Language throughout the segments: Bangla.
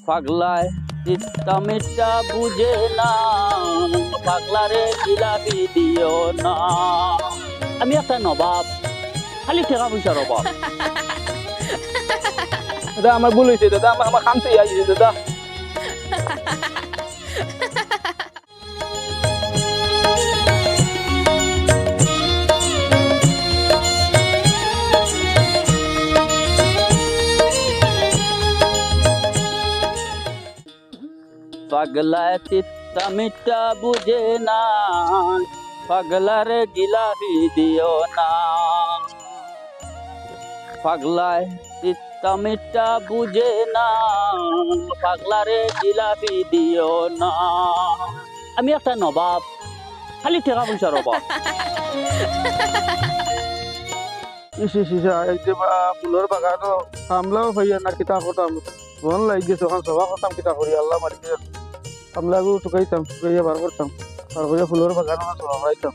পাগলায় চিত্তা মিটটা বুঝে না, পাগলারে জিলাপি দিও না। আমি একটা নবাব, খালি টাকা পয়সার অভাব। দাদা আমার ভুল হয়েছে দাদা, আমার খামতে আইছে দাদা। পাগলায় চিত্তা মিটটা বুঝে না, পাগলারে জিলাপি দিও না। পাগলায় চিত্তা মিটটা বুঝে না, পাগলারে জিলাপি দিও না। আমি একটা নবাব, খালি টাকা পয়সার অভাব। ফুলের বাগান কামলাও ভাইয়া না কিতা করতাম, মন লাগি গেছে ওখান সভা করতাম কিতা করি আল্লাহ মারি কামলাগু টুকাইতাম, টুকাইয়া বার করতাম, তারপরে ফুলের বাগান সভা করাইতাম।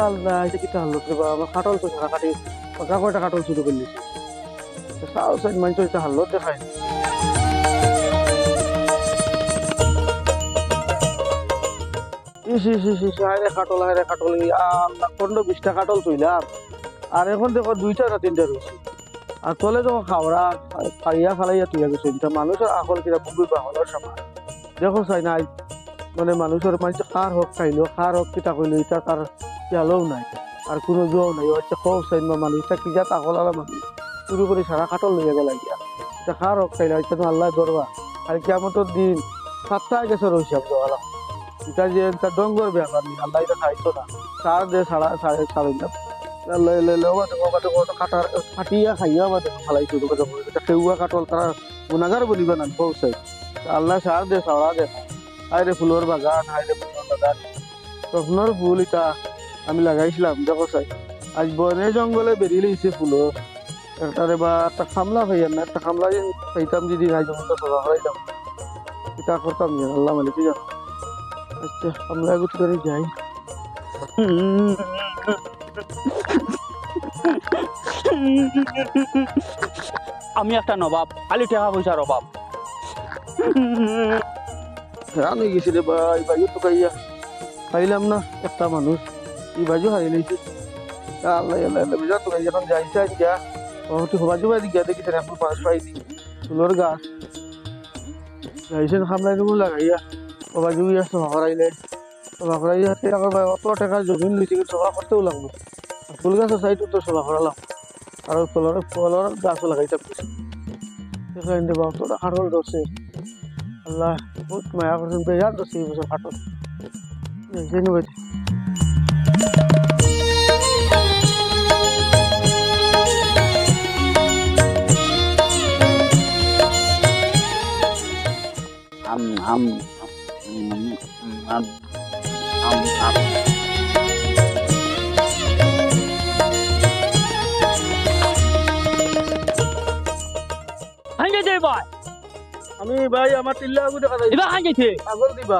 আল্লাহ এটা কিতা হলো রে আমার কাটল তো সারা কাটি পাকা কয়টা কাটল শুরু করলি সাউ সাইড মাইন তো হাল্লো দেখায়। হায়রে কাটল হায়রে কাটল, আল্লাহ 15-20টা কাটল তুইলাম, আর এখন দেখো 2টা না 3টা রয়েছে। আর তলে তো খাওয়া ফাইয়া ফালাইয়া তুইয়া গেছে। মানুষের আকল কিনা খুবই বাহলের সময় দেখো চাই নাই, মানে মানুষের মানুষ খার হোক খাইলো, খার হোক কিতা কইলো, এটা তার খেয়ালও নাই আর কোনো জোয়াও নাই। হচ্ছে খুব চাইন বা মানুষটা কি যা আকল আলা মানুষ শুরু করে সারা কাটল লইয়া গেল গিয়া, এটা খার হোক খাইলো, এটা তো আল্লাহ দরবা। আর কেমন দিন 7টায় গেছে রইসাব দেওয়ালা, এটা যে ডঙ্গর ব্যাপার নেই, আল্লাহ এটা খাইতো না। সার দিয়ে সাড়ে কাটিয়া খাইয়া বাদে ফালাই শুরু করে খেউয়া কাটল তারা গুণাগার বলিবে না পৌঁছাই। আল্লাহ সার দে সারা দে, হায়রে ফুলের বাগান, হায়রে ফুলের বাগান, স্বপ্নর ফুল এটা আমি লাগাইছিলাম দেখো চাই। আজ বনে জঙ্গলে বেরিয়ে লইছে ফুল একটারে বা একটা খামলা খাইয়ার না, একটা খামলা খাইতাম যদি নাই যখন তো সজা হরাইতাম এটা করতাম যে আল্লাহ মালিক জান। আচ্ছা খামলা গুটি করে যাই। আমি একটা নবাব, খালি টাকা পয়সার অভাব। রান হয়ে গেছি রে ভাই, ভাইও তো খাইয়া খাইলাম না একটা মানুষ, এই ভাইও হারিয়ে নিয়েছি। আল্লাহ আল্লাহ আল্লাহ বুঝা তো এখন যাইছে গিয়া বাজু বাড়ি গিয়া দেখি এখন 5 পাই দি ফুলের গাছ যাইছেন খামলাই রুমু লাগাইয়া বাজু গিয়া সভা করাইলে, সভা করাইয়া অত টাকা জমিন লইছে কিন্তু সভা করতেও লাগলো। ফুল গাছের সাইডও তো সভা করালাম, আর ফলের গাছও লাগাইতাম সেখানে বাবা হাটল ধরছে। আল্লাহ বহুত মায়া করছেন, বেজার ধরছে এই বছর হাটল। আম আম আম আম আম। হাই যাই ভাই, আমি ভাই আমার টিল্লা আগু দেখা যায় এবার হাই যাইছে পাগল দিবা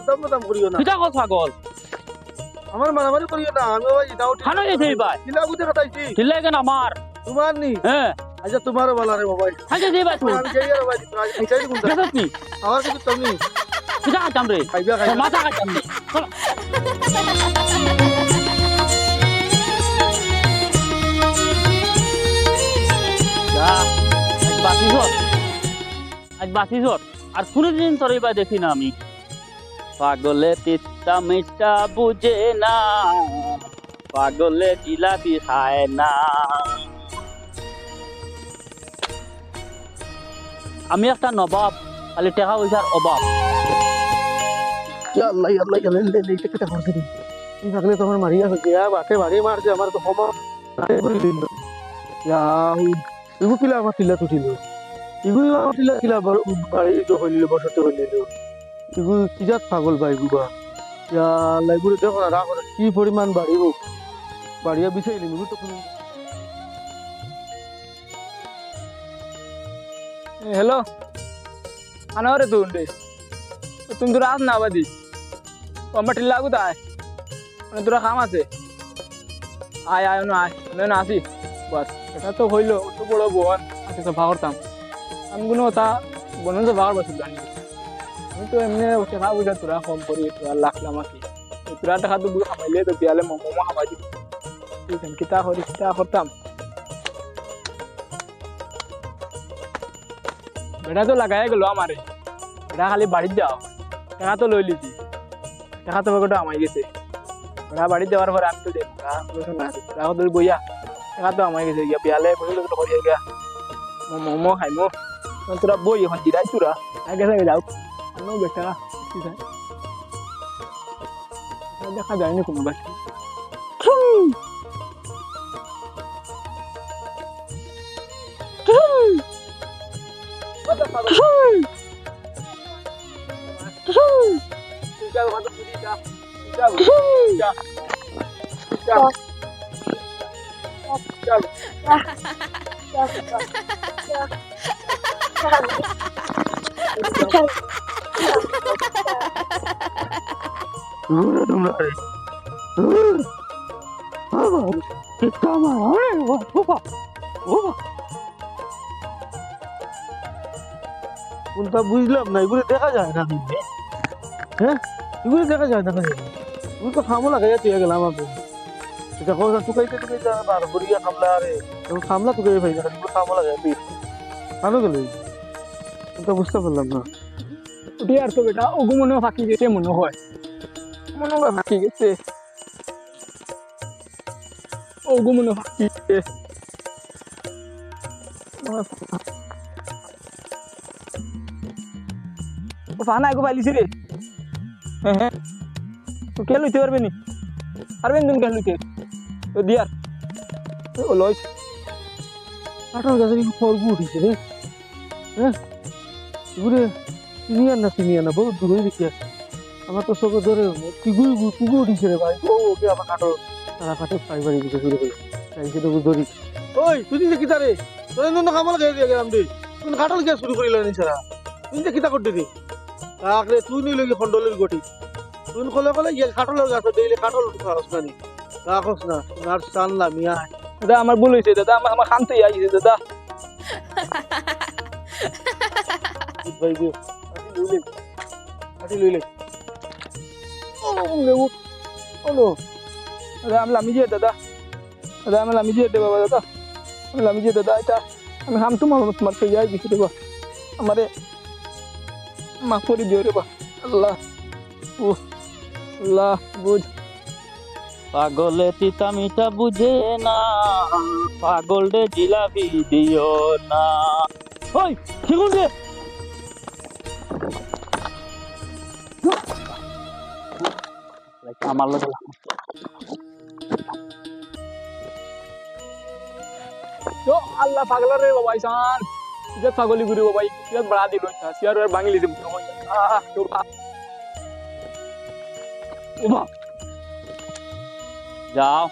দাম দাম করিও না, কিটা কথা পাগল, আমার মারামারি করিও না। আমি ভাই এটাও খানা যাইছে ভাই, টিল্লা আগু দেখা যাইছি চিল্লাই কেন আমার তোমার নি। হ্যাঁ আচ্ছা তোমারও বলা রে বাবা, হাই যাইছে ভাই তুই আমি যাই আর ভাই খাইছাই কোনটা গেছস নি আমার কিছু তুমি কিটা কাটাম রে, খাইবা খাইবা মাথা কাটাম নি। আজ বাসিস আর কোনদিন তোর এবার দেখি না আমি। পাগলে তিতা মিঠা বুঝে না, পাগলে জিলাপি খায় না। আমি একটা নবাব, খালি টাকা পয়সার অভাব। আল্লাহ আল্লাহ আল্লাহ এইটা কেটা করছে রে, এই পাগলে তো আমার মারিয়া হচ্ছে বাটে বাড়ি মারছে আমার তো ক্ষমা ইগু কিলা আমার টিল্লা তুটিল, ইগু আমার টিল্লা কিলা বাড়ি হইল বসতে হইল, ইগু কি জাত পাগল ভাই গুবা লাইগুলো দেখো না রাখ কি পরিমাণ বাড়িব, বাড়িয়া বিচাইলি ইগু তো কোনো। হ্যালো আনারে তুই তুমি তোরা আস না আবাদি আমার টিল্লা আগু তাই মানে তোরা কাম আছে, আয় আয় আয় আসি বাস। এটা তো হইলো অত বড় বোন আছে সভা করতাম আমি কোনো তা বনন তো বাবার বছর জানি আমি তো এমনি টাকা পয়সা তোরা কম করি তোরা লাখলাম আর কি তোরা টাকা তো বুঝে খামাইলে তো বিয়ালে মোমো খামাই দিবি তুই কিতা করি কিতা করতাম বেটা তো লাগাই গেল আমারে বেটা খালি বাড়িতে যাও টাকা তো লই লিছি টাকা তো বেটা আমাই গেছে বেটা বাড়ি যাওয়ার পরে আমি তো দেব টাকা তো বইয়া টাকা তো আমাই গেছে গিয়া বিয়ালে বসে তো করিয়া গিয়া মোমো খাইমো তোরা বই এখন দিদাই তোরা আগে আগে যাও আনো বেটা দেখা যায়নি কোনো বাকি কোনটা বুঝলাম না, এগুলো দেখা যায় না কিন্তু। হ্যাঁ, এগুলো দেখা যায় না কিন্তু। এগুলো তো খামো লাগাইয়া তুই গেলাম আপনি এটা কথা টুকাইতে টুকাইতে আর বড়িয়া খামলা আরে এখন খামলা টুকাই ভাই না, এগুলো খামো লাগাইয়া তুই কেন গেল এটা বুঝতে পারলাম না। উঠে আর তো বেটা ওগু মনে ফাঁকি গেছে মনে হয় মনে হয় ফাঁকি গেছে ওগু মনে ফাঁকি গেছে ফানা এগো পাইলিছি রে হ্যাঁ হ্যাঁ তো কে লইতে পারবে নি পারবেন তুমি কে লইতে তো দিয়ার ও লইছ কাটার গাছের খড়গু উঠিছে রে। হ্যাঁ, এগুলো চিনিয়ার না বহুত দূর হয়ে দিচ্ছে আমার তো চোখে ধরে কুগু উঠিছে রে ভাই। ও ওকে আমার কাটো তারা কাটো পাইবারি দিকে শুরু করে চাইছে তো ধরি। ওই তুই যে কিতা রে তোর জন্য কামাল গাই দিয়ে গেলাম রে, তুই কাটল গিয়া শুরু করিল নি সারা তুই যে কিতা করতে রে তাকরে তুই নিল গিয়ে খন্ডলের গটি তুই কলে গিয়ে কাটলের গাছ দিলে কাটল খাওয়াস না নি রাখস না আর চানলা মিয়া দাদা আমার ভুল হয়েছে দাদা আমার খানতেই আইছে দাদা ভাই গো আটি লইলে ও লেবু ওলো দাদা আমি লামি দিয়ে দাদা দাদা আমি লামি দিয়ে দে বাবা দাদা আমি লামি দিয়ে দাদা এটা আমি হাম তোমার মারতে যাই দিছি রে বা আমারে মাফ করে দিও রে বা আল্লাহ ও আল্লাহ বুঝ পাগলে তিতা মিঠা বুঝে না, পাগল রে জিলাপি দিও না। ওই কি করছে? আমার লোক তো আল্লাহ পাগলা রে বাবা ইসান যে পাগলি গুরি বাবা ইয়া বড়া দিল সিয়ার আর বাঙালি দে তো ওবা যাও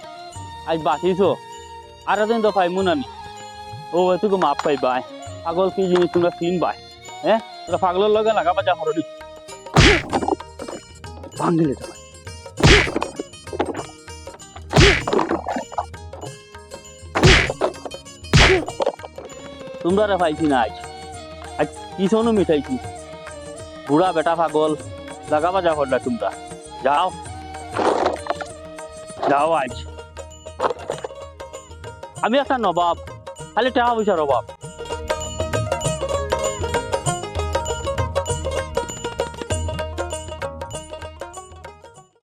আজ বাঁচিছো আর দিন তো পাইমু না নি ও তুই মাপ পাই বাই পাগল কি জিনিস তোমরা চিন বাই হ্যাঁ তোরা পাগলের লগে লাগা বাজা হরলি ভাঙিলে তো তোমরা রে পাইছি না আজ আজ কি শোনো মিঠাইছি বুড়া বেটা পাগল লাগা বাজা হরলা তোমরা যাও যাও আজ আমি একটা নবাব খালি টাকা পয়সার অভাব